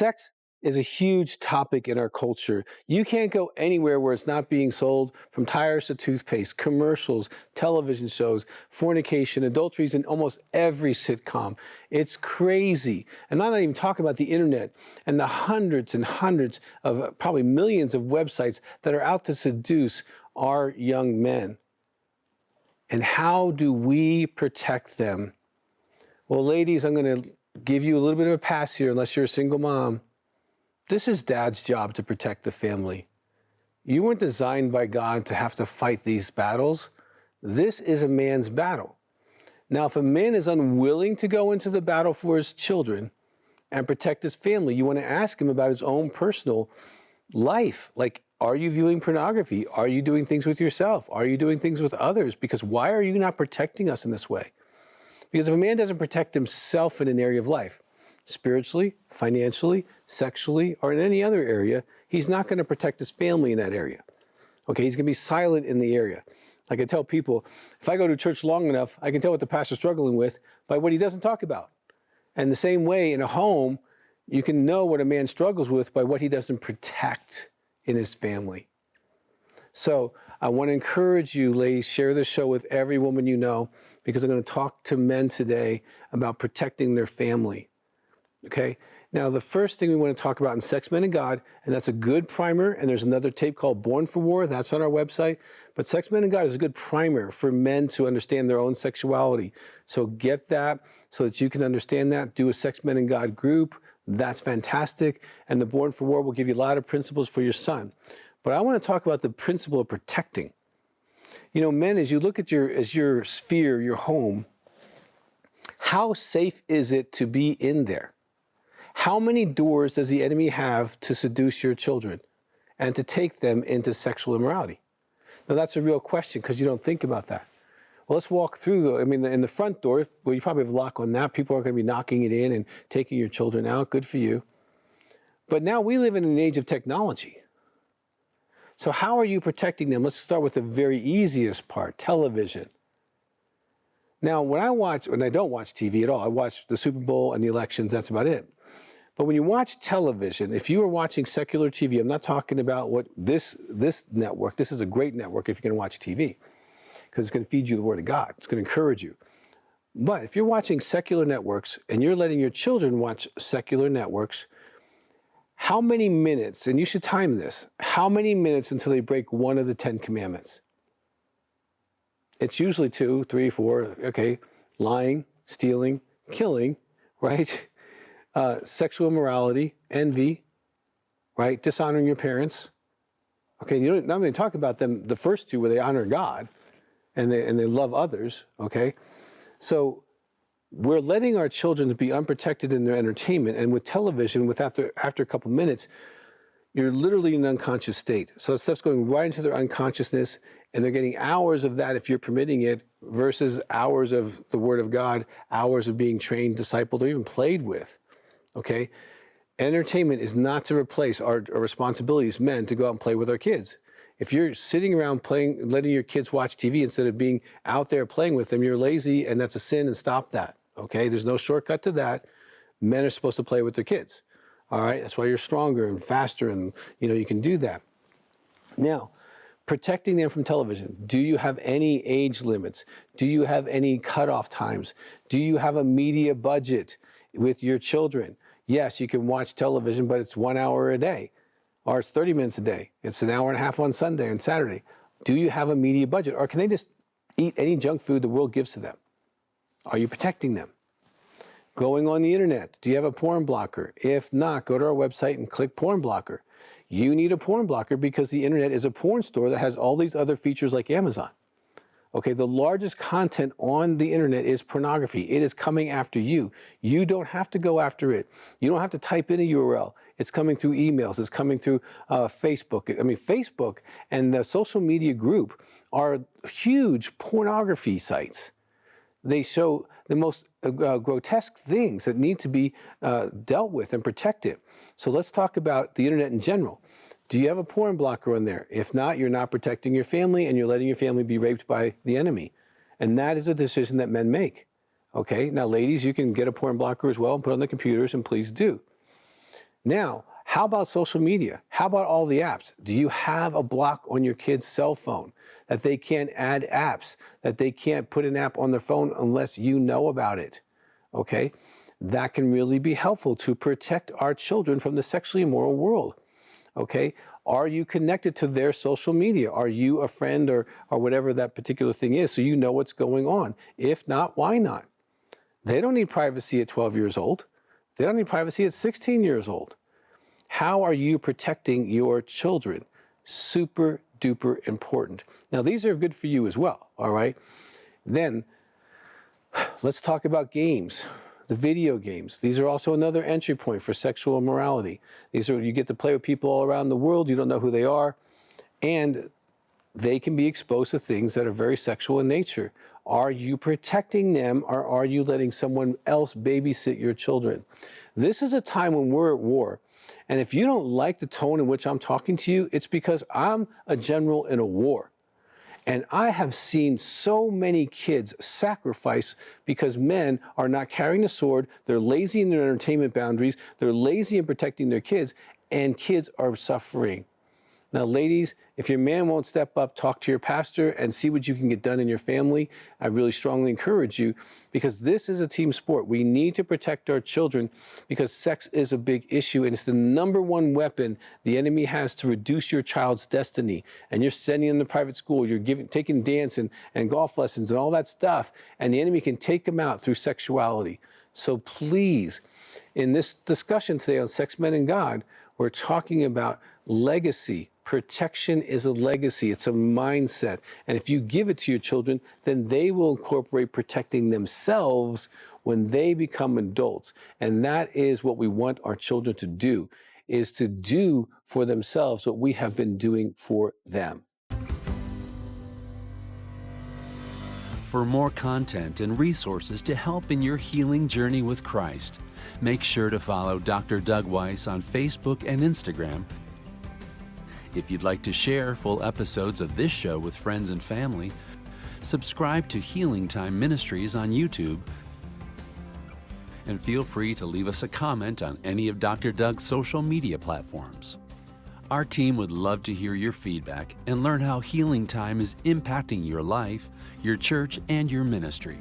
Sex is a huge topic in our culture. You can't go anywhere where it's not being sold, from tires to toothpaste, commercials, television shows, fornication, adulteries in almost every sitcom. It's crazy. And I'm not even talking about the internet and the hundreds and hundreds of probably millions of websites that are out to seduce our young men. And how do we protect them? Well, ladies, I'm going to give you a little bit of a pass here, unless you're a single mom. This is dad's job to protect the family. You weren't designed by God to have to fight these battles. This is a man's battle. Now, if a man is unwilling to go into the battle for his children and protect his family, you want to ask him about his own personal life. Like, are you viewing pornography? Are you doing things with yourself? Are you doing things with others? Because why are you not protecting us in this way? Because if a man doesn't protect himself in an area of life, spiritually, financially, sexually, or in any other area, he's not going to protect his family in that area. Okay, he's going to be silent in the area. Like I tell people, if I go to church long enough, I can tell what the pastor's struggling with by what he doesn't talk about. And the same way in a home, you can know what a man struggles with by what he doesn't protect in his family. So I want to encourage you, ladies, share this show with every woman you know, because I'm going to talk to men today about protecting their family. Okay? Now, the first thing we want to talk about in Sex, Men, and God, and that's a good primer, and there's another tape called Born for War, that's on our website, but Sex, Men, and God is a good primer for men to understand their own sexuality. So get that so that you can understand that. Do a Sex, Men, and God group. That's fantastic. And the Born for War will give you a lot of principles for your son. But I want to talk about the principle of protecting. You know, men, as you look at your sphere, your home, how safe is it to be in there? How many doors does the enemy have to seduce your children and to take them into sexual immorality? Now, that's a real question because you don't think about that. Well, let's walk through, in the front door, well, you probably have a lock on that. People aren't going to be knocking it in and taking your children out. Good for you. But now we live in an age of technology. So how are you protecting them? Let's start with the very easiest part, television. Now, when I don't watch TV at all, I watch the Super Bowl and the elections, that's about it. But when you watch television, if you are watching secular TV, I'm not talking about what this network, this is a great network if you're going to watch TV, because it's going to feed you the Word of God. It's going to encourage you. But if you're watching secular networks and you're letting your children watch secular networks, how many minutes, and you should time this, how many minutes until they break one of the 10 commandments? It's usually 2, 3, 4, okay, lying, stealing, killing, right? Sexual immorality, envy, right? Dishonoring your parents. Okay, you don't, not even talk about them, the first two where they honor God and they love others, okay? So we're letting our children be unprotected in their entertainment, and with television, after a couple minutes, you're literally in an unconscious state. So stuff's going right into their unconsciousness, and they're getting hours of that if you're permitting it, versus hours of the Word of God, hours of being trained, discipled, or even played with, okay? Entertainment is not to replace our responsibility as men to go out and play with our kids. If you're sitting around playing, letting your kids watch TV instead of being out there playing with them, you're lazy, and that's a sin, and stop that, okay? There's no shortcut to that. Men are supposed to play with their kids, all right? That's why you're stronger and faster, and you can do that. Now, protecting them from television. Do you have any age limits? Do you have any cutoff times? Do you have a media budget with your children? Yes, you can watch television, but it's 1 hour a day, or it's 30 minutes a day. It's an hour and a half on Sunday and Saturday. Do you have a media budget, or can they just eat any junk food the world gives to them? Are you protecting them? Going on the internet, do you have a porn blocker? If not, go to our website and click porn blocker. You need a porn blocker because the internet is a porn store that has all these other features like Amazon. Okay, the largest content on the internet is pornography. It is coming after you. You don't have to go after it. You don't have to type in a URL. It's coming through emails. It's coming through Facebook. I mean, Facebook and the social media group are huge pornography sites. They show the most grotesque things that need to be dealt with and protected. So let's talk about the internet in general. Do you have a porn blocker on there? If not, you're not protecting your family, and you're letting your family be raped by the enemy. And that is a decision that men make. Okay, now ladies, you can get a porn blocker as well and put it on the computers, and please do. Now, how about social media? How about all the apps? Do you have a block on your kid's cell phone that they can't add apps, that they can't put an app on their phone unless you know about it? Okay? That can really be helpful to protect our children from the sexually immoral world. Okay? Are you connected to their social media? Are you a friend or whatever that particular thing is so you know what's going on? If not, why not? They don't need privacy at 12 years old. They don't need privacy at 16 years old. How are you protecting your children? Super duper important. Now, these are good for you as well, all right? Then, let's talk about games, the video games. These are also another entry point for sexual immorality. These are, you get to play with people all around the world, you don't know who they are, and they can be exposed to things that are very sexual in nature. Are you protecting them, or are you letting someone else babysit your children? This is a time when we're at war. And if you don't like the tone in which I'm talking to you, it's because I'm a general in a war. And I have seen so many kids sacrifice because men are not carrying the sword, they're lazy in their entertainment boundaries, they're lazy in protecting their kids, and kids are suffering. Now, ladies, if your man won't step up, talk to your pastor and see what you can get done in your family. I really strongly encourage you, because this is a team sport. We need to protect our children because sex is a big issue, and it's the #1 weapon the enemy has to reduce your child's destiny. And you're sending them to private school, you're taking dance and golf lessons and all that stuff, and the enemy can take them out through sexuality. So please, in this discussion today on Sex, Men, and God, we're talking about legacy. Protection is a legacy. It's a mindset. And if you give it to your children, then they will incorporate protecting themselves when they become adults. And that is what we want our children to do, is to do for themselves what we have been doing for them. For more content and resources to help in your healing journey with Christ, make sure to follow Dr. Doug Weiss on Facebook and Instagram. If you'd like to share full episodes of this show with friends and family, subscribe to Healing Time Ministries on YouTube, and feel free to leave us a comment on any of Dr. Doug's social media platforms. Our team would love to hear your feedback and learn how Healing Time is impacting your life, your church, and your ministry.